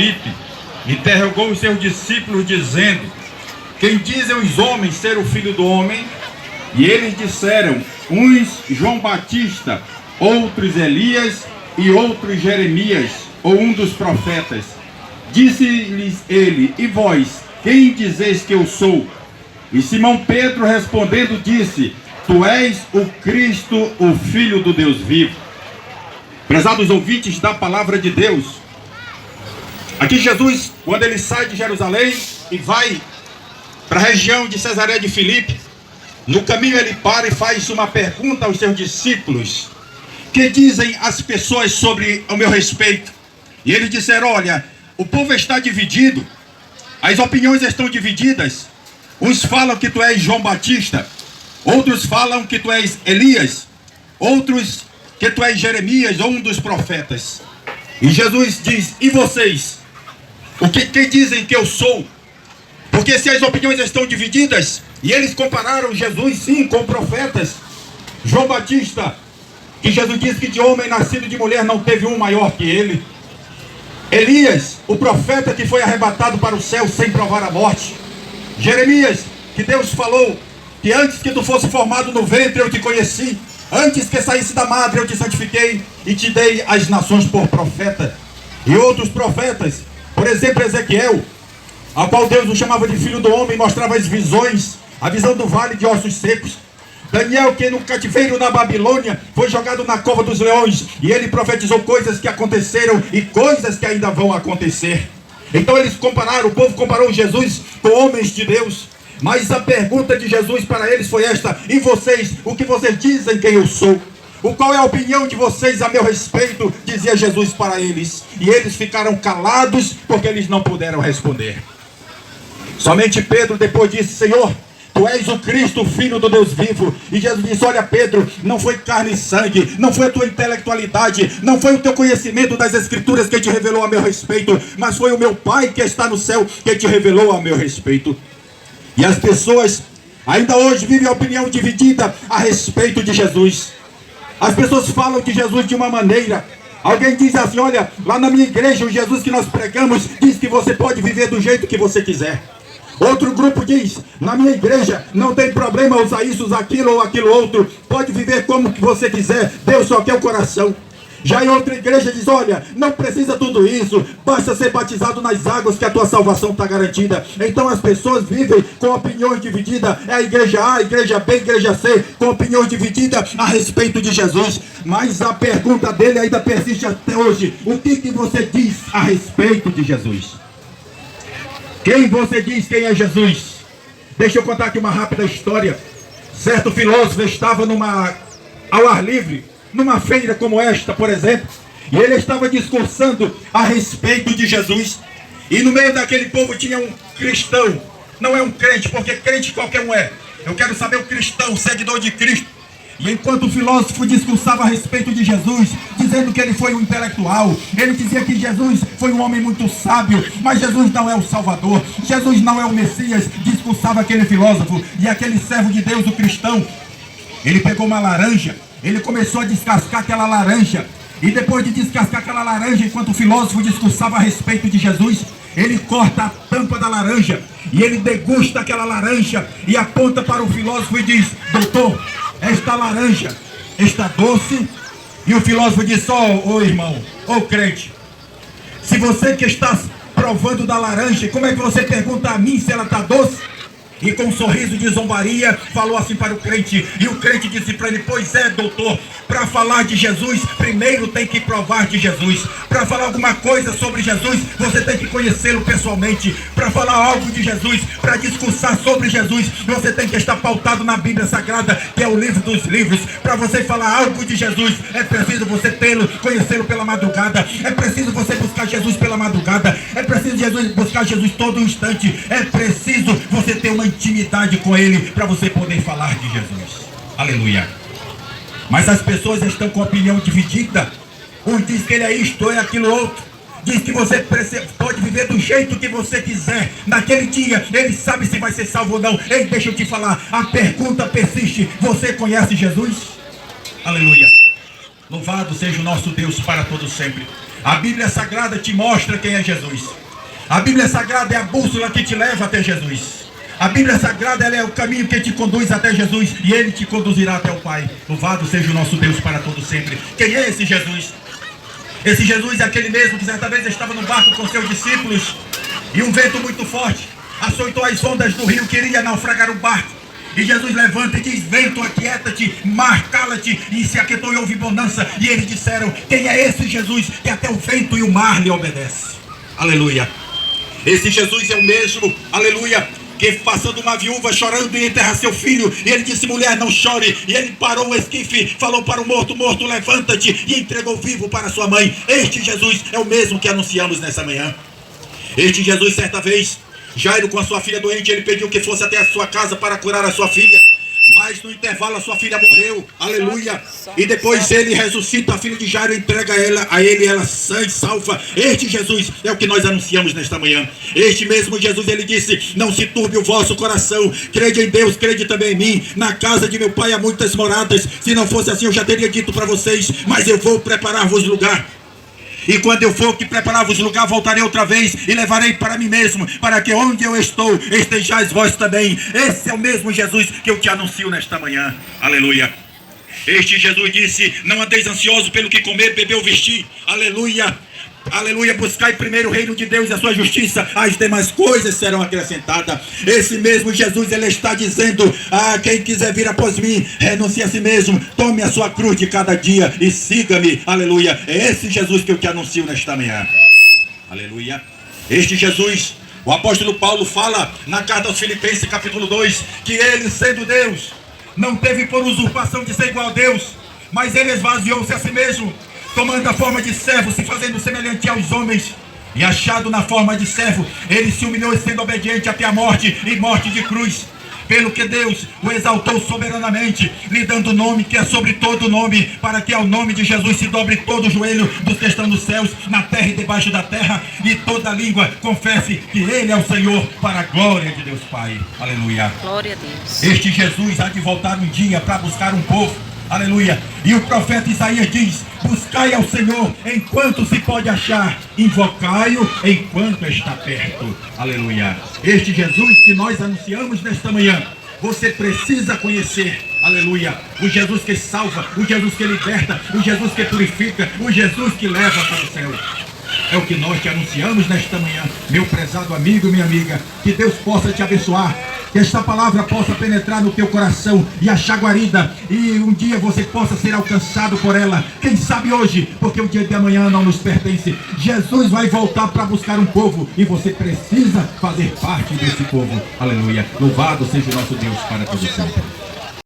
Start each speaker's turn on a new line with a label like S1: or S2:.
S1: Filipe, interrogou os seus discípulos, dizendo: quem dizem os homens ser o Filho do Homem? E eles disseram: uns João Batista, outros Elias e outros Jeremias, ou um dos profetas. Disse-lhes ele: e vós, quem dizeis que eu sou? E Simão Pedro respondendo disse: tu és o Cristo, o Filho do Deus vivo. Prezados ouvintes da palavra de Deus, aqui Jesus, quando ele sai de Jerusalém e vai para a região de Cesareia de Filipe, no caminho ele para e faz uma pergunta aos seus discípulos: que dizem as pessoas sobre o meu respeito? E eles disseram: olha, o povo está dividido, as opiniões estão divididas. Uns falam que tu és João Batista, outros falam que tu és Elias, outros que tu és Jeremias ou um dos profetas. E Jesus diz: e vocês? Quem dizem que eu sou? Porque se as opiniões estão divididas, e eles compararam Jesus sim com profetas. João Batista, que Jesus disse que de homem nascido de mulher não teve um maior que ele. Elias, o profeta que foi arrebatado para o céu sem provar a morte. Jeremias, que Deus falou que antes que tu fosse formado no ventre eu te conheci, antes que saísse da madre eu te santifiquei e te dei as nações por profeta. E outros profetas, por exemplo Ezequiel, a qual Deus o chamava de filho do homem, mostrava as visões, a visão do vale de ossos secos. Daniel, que no cativeiro na Babilônia foi jogado na cova dos leões, e ele profetizou coisas que aconteceram e coisas que ainda vão acontecer. Então eles compararam, o povo comparou Jesus com homens de Deus. Mas a pergunta de Jesus para eles foi esta: e vocês, o que vocês dizem quem eu sou? Qual é a opinião de vocês a meu respeito? Dizia Jesus para eles. E eles ficaram calados porque eles não puderam responder. Somente Pedro depois disse: Senhor, tu és o Cristo, o Filho do Deus vivo. E Jesus disse: olha Pedro, não foi carne e sangue, não foi a tua intelectualidade, não foi o teu conhecimento das Escrituras que te revelou a meu respeito, mas foi o meu Pai que está no céu que te revelou a meu respeito. E as pessoas ainda hoje vivem a opinião dividida a respeito de Jesus. As pessoas falam de Jesus de uma maneira. Alguém diz assim: olha, lá na minha igreja o Jesus que nós pregamos diz que você pode viver do jeito que você quiser. Outro grupo diz: na minha igreja não tem problema usar isso, usar aquilo ou aquilo outro, pode viver como que você quiser, Deus só quer o coração. Já em outra igreja diz: olha, não precisa tudo isso, basta ser batizado nas águas que a tua salvação está garantida. Então as pessoas vivem com opiniões divididas. É a igreja A, a igreja B, a igreja C, com opiniões divididas a respeito de Jesus. Mas a pergunta dele ainda persiste até hoje: o que você diz a respeito de Jesus? Quem você diz quem é Jesus? Deixa eu contar aqui uma rápida história. Certo filósofo estava ao ar livre, numa feira como esta, por exemplo, e ele estava discursando a respeito de Jesus. E no meio daquele povo tinha um cristão. Não é um crente, porque crente qualquer um é. Eu quero saber o cristão, o seguidor de Cristo. E enquanto o filósofo discursava a respeito de Jesus, dizendo que ele foi um intelectual, ele dizia que Jesus foi um homem muito sábio, mas Jesus não é o Salvador, Jesus não é o Messias, discursava aquele filósofo. E aquele servo de Deus, o cristão, ele pegou uma laranja, ele começou a descascar aquela laranja, e depois de descascar aquela laranja, enquanto o filósofo discursava a respeito de Jesus, ele corta a tampa da laranja, e ele degusta aquela laranja, e aponta para o filósofo e diz: doutor, esta laranja está doce? E o filósofo diz: ô irmão, ô crente, se você que está provando da laranja, como é que você pergunta a mim se ela está doce? E com um sorriso de zombaria falou assim para o crente. E o crente disse para ele: pois é, doutor, para falar de Jesus, primeiro tem que provar de Jesus. Para falar alguma coisa sobre Jesus, você tem que conhecê-lo pessoalmente. Para falar algo de Jesus, para discursar sobre Jesus, você tem que estar pautado na Bíblia Sagrada, que é o livro dos livros. Para você falar algo de Jesus, é preciso você tê-lo, conhecê-lo pela madrugada. É preciso você buscar Jesus pela madrugada. É preciso buscar Jesus todo instante. É preciso você ter uma intimidade com ele para você poder falar de Jesus. Aleluia. Mas as pessoas estão com a opinião dividida. Um diz que ele é isto ou é aquilo outro. Diz que você pode viver do jeito que você quiser. Naquele dia ele sabe se vai ser salvo ou não. Ei, deixa eu te falar, a pergunta persiste: você conhece Jesus? Aleluia. Louvado seja o nosso Deus para todo sempre. A Bíblia Sagrada te mostra quem é Jesus. A Bíblia Sagrada é a bússola que te leva até Jesus. A Bíblia Sagrada, ela é o caminho que te conduz até Jesus, e Ele te conduzirá até o Pai. Louvado seja o nosso Deus para todo sempre. Quem é esse Jesus? Esse Jesus é aquele mesmo que certa vez estava no barco com seus discípulos, e um vento muito forte açoitou as ondas do rio, queria naufragar o barco. E Jesus levanta e diz: vento, aquieta-te, mar, cala-te. E se aquietou e houve bonança. E eles disseram: quem é esse Jesus que até o vento e o mar lhe obedecem? Aleluia. Esse Jesus é o mesmo, aleluia, que passando uma viúva chorando e enterra seu filho, e ele disse: mulher, não chore. E ele parou o esquife, falou para o morto: morto, levanta-te, e entregou vivo para sua mãe. Este Jesus é o mesmo que anunciamos nessa manhã. Este Jesus, certa vez, Jairo, com a sua filha doente, ele pediu que fosse até a sua casa para curar a sua filha. Mas no intervalo a sua filha morreu, aleluia. E depois ele ressuscita a filha de Jairo, entrega ela a ele, ela sã e salva. Este Jesus é o que nós anunciamos nesta manhã. Este mesmo Jesus, ele disse: não se turbe o vosso coração, crede em Deus, crede também em mim. Na casa de meu pai há muitas moradas. Se não fosse assim eu já teria dito para vocês, mas eu vou preparar-vos lugar. E quando eu for que preparar-vos lugar, voltarei outra vez e levarei para mim mesmo, para que onde eu estou, estejais vós também. Esse é o mesmo Jesus que eu te anuncio nesta manhã. Aleluia. Este Jesus disse: não andeis ansiosos pelo que comer, beber ou vestir. Aleluia. Aleluia, buscai primeiro o reino de Deus e a sua justiça, as demais coisas serão acrescentadas. Esse mesmo Jesus, ele está dizendo: quem quiser vir após mim, renuncie a si mesmo, tome a sua cruz de cada dia e siga-me. Aleluia, é esse Jesus que eu te anuncio nesta manhã. Aleluia. Este Jesus, o apóstolo Paulo fala na carta aos Filipenses, capítulo 2, que ele, sendo Deus, não teve por usurpação de ser igual a Deus, mas ele esvaziou-se a si mesmo, tomando a forma de servo, se fazendo semelhante aos homens, e achado na forma de servo, ele se humilhou, sendo obediente até a morte, e morte de cruz. Pelo que Deus o exaltou soberanamente, lhe dando o nome que é sobre todo nome, para que ao nome de Jesus se dobre todo o joelho dos que estão nos céus, na terra e debaixo da terra, e toda língua confesse que Ele é o Senhor, para a glória de Deus Pai. Aleluia.
S2: Glória a Deus.
S1: Este Jesus há de voltar um dia para buscar um povo. Aleluia. E o profeta Isaías diz: buscai ao Senhor enquanto se pode achar, invocai-o enquanto está perto. Aleluia. Este Jesus que nós anunciamos nesta manhã, você precisa conhecer. Aleluia. O Jesus que salva, o Jesus que liberta, o Jesus que purifica, o Jesus que leva para o céu. É o que nós te anunciamos nesta manhã, meu prezado amigo e minha amiga. Que Deus possa te abençoar, que esta palavra possa penetrar no teu coração e achar guarida, e um dia você possa ser alcançado por ela. Quem sabe hoje, porque o dia de amanhã não nos pertence. Jesus vai voltar para buscar um povo, e você precisa fazer parte desse povo. Aleluia. Louvado seja o nosso Deus para todo sempre.